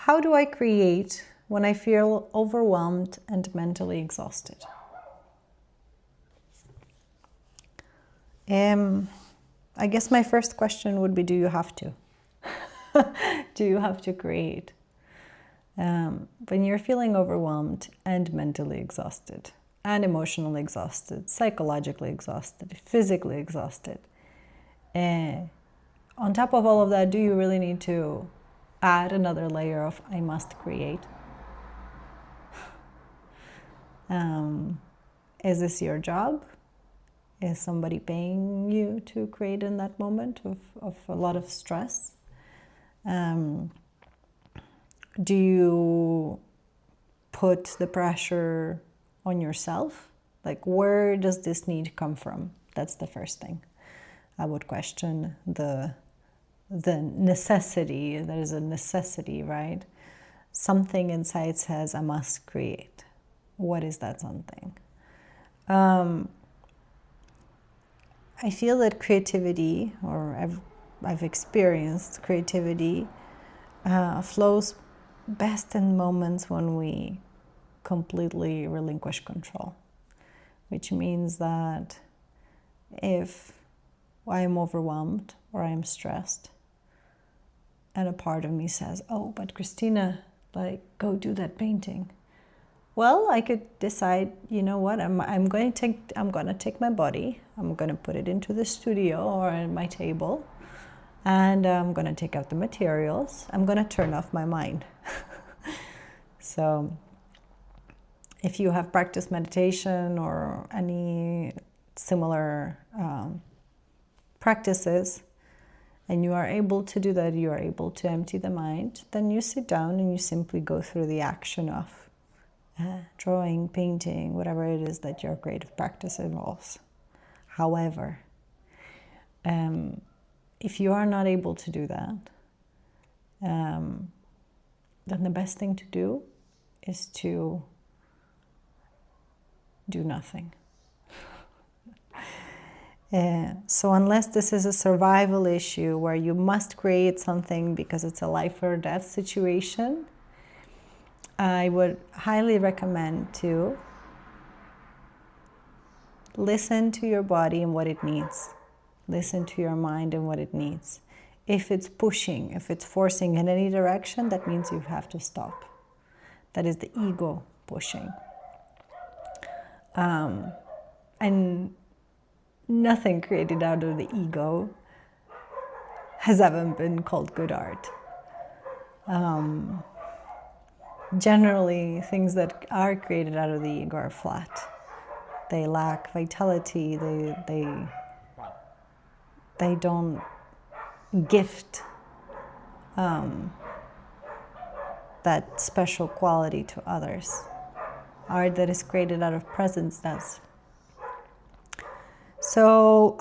How do I create when I feel overwhelmed and mentally exhausted? I guess my first question would be, do you have to? Do you have to create? When you're feeling overwhelmed and mentally exhausted and emotionally exhausted, psychologically exhausted, physically exhausted, on top of all of that, do you really need to add another layer of I must create? Is this your job? Is somebody paying you to create in that moment of a lot of stress? Do you put the pressure on yourself? Like, where does this need come from? That's the first thing. I would question the necessity. There is a necessity, right? Something inside says, I must create. What is that something? I feel that creativity, or I've experienced creativity, flows best in moments when we completely relinquish control, which means that if I'm overwhelmed or I'm stressed and a part of me says, oh, but Christina, like, go do that painting. Well, I could decide, you know what, I'm going to take my body, I'm going to put it into the studio or in my table, and I'm going to take out the materials. I'm going to turn off my mind. So if you have practiced meditation or any similar practices, and you are able to do that, you are able to empty the mind, then you sit down and you simply go through the action of drawing, painting, whatever it is that your creative practice involves. However, if you are not able to do that, then the best thing to do is to do nothing. So unless this is a survival issue where you must create something because it's a life or death situation, I would highly recommend to listen to your body and what it needs. Listen to your mind and what it needs. If it's pushing, if it's forcing in any direction, that means you have to stop. That is the ego pushing. And nothing created out of the ego has ever been called good art. Generally, things that are created out of the ego are flat. They lack vitality. They don't gift that special quality to others. Art that is created out of presence does. So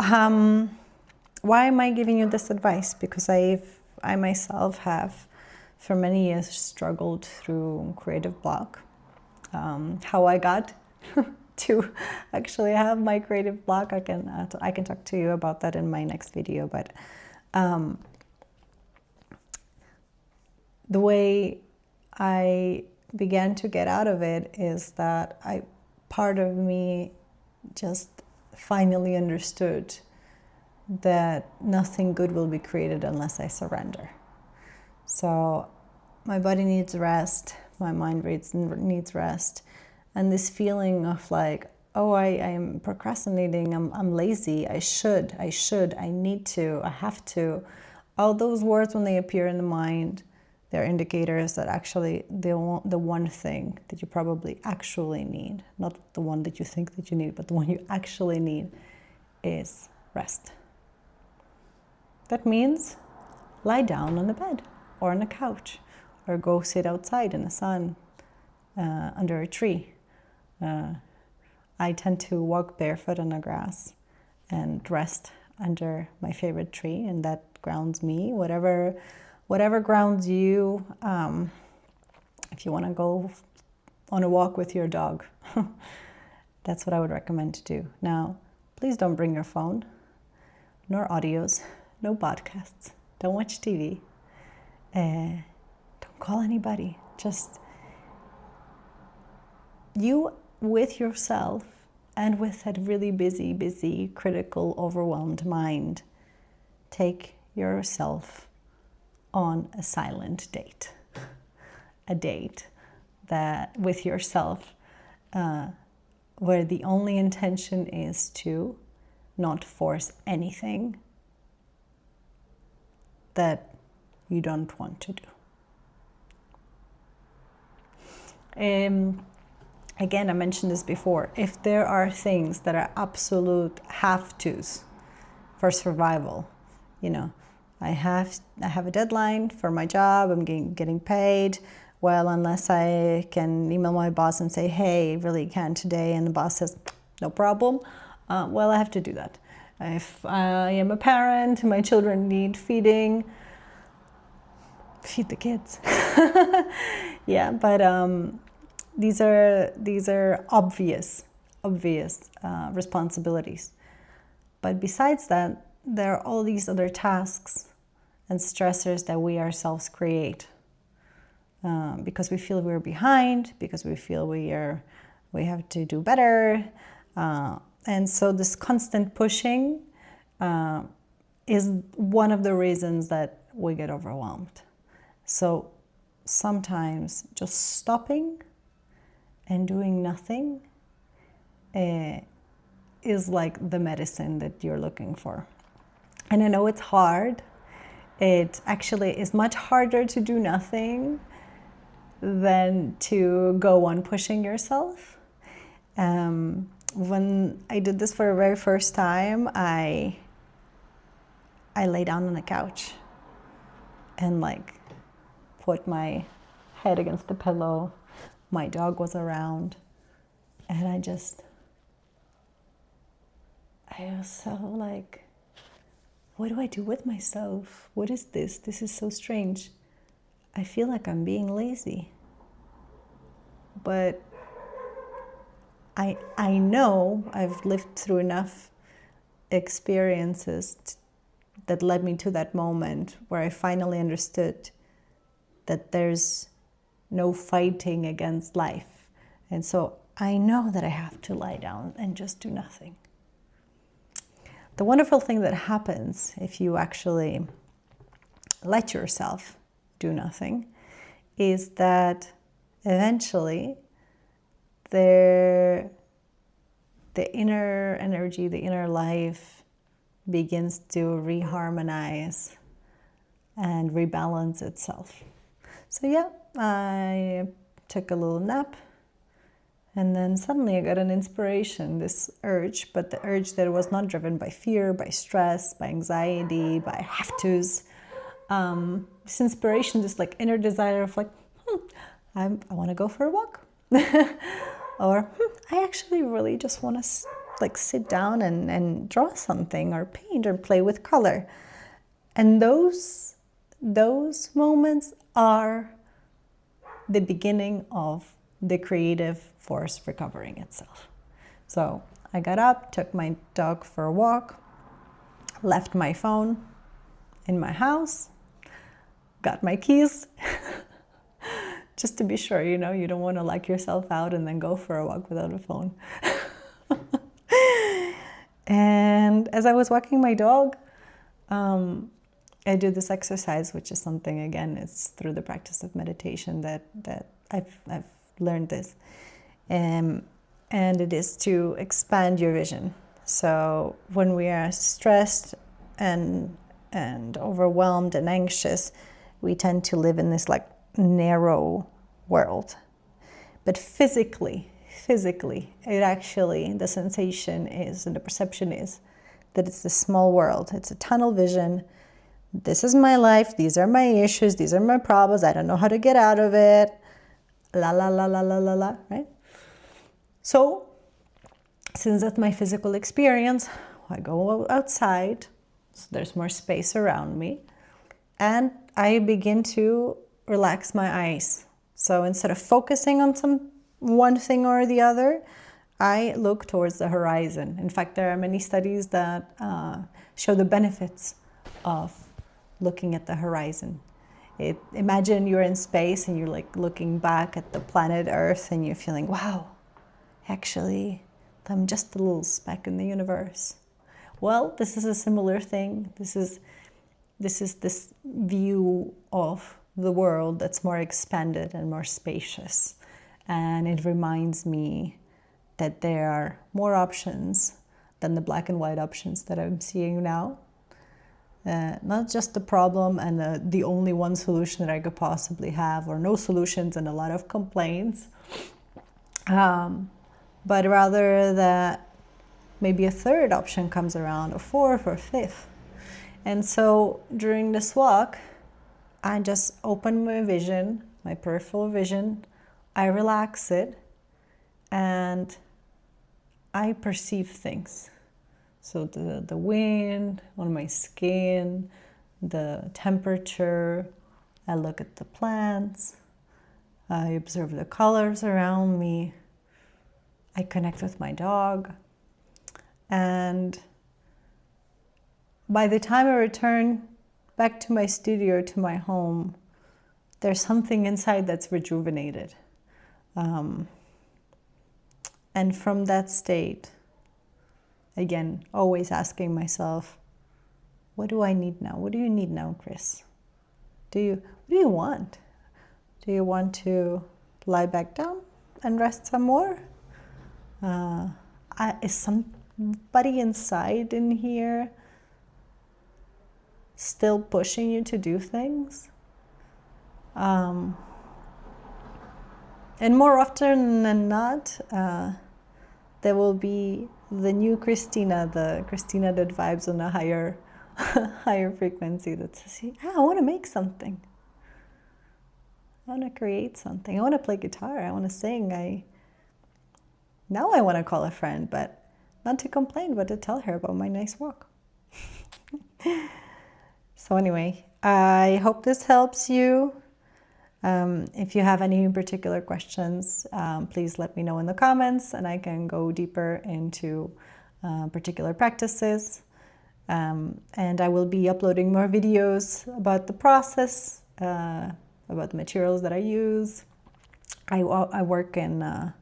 why am I giving you this advice? Because I myself have for many years struggled through creative block. How I got to actually have my creative block, I can talk to you about that in my next video. But the way I began to get out of it is that part of me just finally understood that nothing good will be created unless I surrender. So my body needs rest, my mind needs rest, and this feeling of like, oh, I am procrastinating, I'm lazy, I should, I need to, I have to. All those words, when they appear in the mind, they're indicators that actually the one thing that you probably actually need, not the one that you think that you need, but the one you actually need is rest. That means lie down on the bed or on a couch or go sit outside in the sun under a tree. I tend to walk barefoot on the grass and rest under my favorite tree, and that grounds me. Whatever grounds you. If you want to go on a walk with your dog, that's what I would recommend to do. Now, please don't bring your phone, nor audios, no podcasts. Don't watch TV. Don't call anybody. Just you with yourself and with that really busy, critical, overwhelmed mind. Take yourself on a silent date. A date that with yourself where the only intention is to not force anything that you don't want to do. Again, I mentioned this before. If there are things that are absolute have-tos for survival, you know, I have a deadline for my job, I'm getting paid. Well, unless I can email my boss and say, hey, I really can't today, and the boss says, no problem, well, I have to do that. If I am a parent, my children need feeding, feed the kids. Yeah, but these are obvious responsibilities. But besides that, there are all these other tasks and stressors that we ourselves create because we feel we're behind, because we feel we have to do better, and so this constant pushing is one of the reasons that we get overwhelmed. So sometimes just stopping and doing nothing is like the medicine that you're looking for. And I know it's hard. It actually is much harder to do nothing than to go on pushing yourself. When I did this for the very first time, I lay down on the couch and like put my head against the pillow. My dog was around, and I was so like, what do I do with myself? What is this? This is so strange. I feel like I'm being lazy. But I know I've lived through enough experiences that led me to that moment where I finally understood that there's no fighting against life. And so I know that I have to lie down and just do nothing. The wonderful thing that happens if you actually let yourself do nothing is that eventually the inner energy, the inner life begins to reharmonize and rebalance itself. So yeah, I took a little nap, and then suddenly I got an inspiration, this urge, but the urge that was not driven by fear, by stress, by anxiety, by have-tos. This inspiration, this like inner desire of like, I want to go for a walk. Or I actually really just want to like sit down and draw something or paint or play with color. And those moments are the beginning of the creative force recovering itself. So I got up, took my dog for a walk, left my phone in my house, got my keys, just to be sure, you know, you don't want to lock yourself out and then go for a walk without a phone. And as I was walking my dog, I do this exercise, which is something, again, it's through the practice of meditation that I've learned this. And it is to expand your vision. So when we are stressed and overwhelmed and anxious, we tend to live in this like narrow world. But physically, it actually, the sensation is, and the perception is, that it's a small world. It's a tunnel vision. This is my life. These are my issues. These are my problems. I don't know how to get out of it. La, la, la, la, la, la, la, right? So, since that's my physical experience, I go outside. So there's more space around me. And I begin to relax my eyes. So instead of focusing on one thing or the other, I look towards the horizon. In fact, there are many studies that show the benefits of looking at the horizon. Imagine you're in space and you're like looking back at the planet Earth and you're feeling, wow, actually, I'm just a little speck in the universe. Well, this is a similar thing. This is this view of the world that's more expanded and more spacious. And it reminds me that there are more options than the black and white options that I'm seeing now. Not just the problem and the only one solution that I could possibly have, or no solutions and a lot of complaints, but rather that maybe a third option comes around, a fourth or fifth. And so during this walk, I just open my vision, my peripheral vision, I relax it, and I perceive things. So the wind on my skin, the temperature, I look at the plants, I observe the colors around me, I connect with my dog, and by the time I return back to my studio, to my home, there's something inside that's rejuvenated. And from that state, again, always asking myself, what do I need now? What do you need now, Chris? What do you want? Do you want to lie back down and rest some more? Is somebody inside in here still pushing you to do things? And more often than not, there will be the new Christina, the Christina that vibes on a higher frequency, that says, I want to make something. I want to create something. I want to play guitar. I want to sing. Now I want to call a friend, but not to complain, but to tell her about my nice walk. So anyway, I hope this helps you. If you have any particular questions, please let me know in the comments and I can go deeper into particular practices. And I will be uploading more videos about the process, about the materials that I use. I work in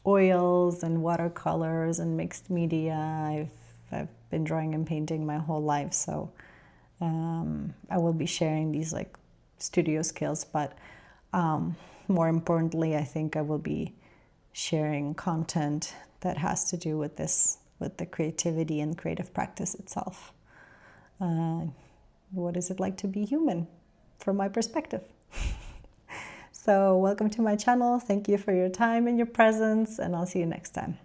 oils and watercolors and mixed media. I've been drawing and painting my whole life, so I will be sharing these like studio skills, but more importantly, I think I will be sharing content that has to do with the creativity and creative practice itself. What is it like to be human from my perspective? So welcome to my channel. Thank you for your time and your presence, and I'll see you next time.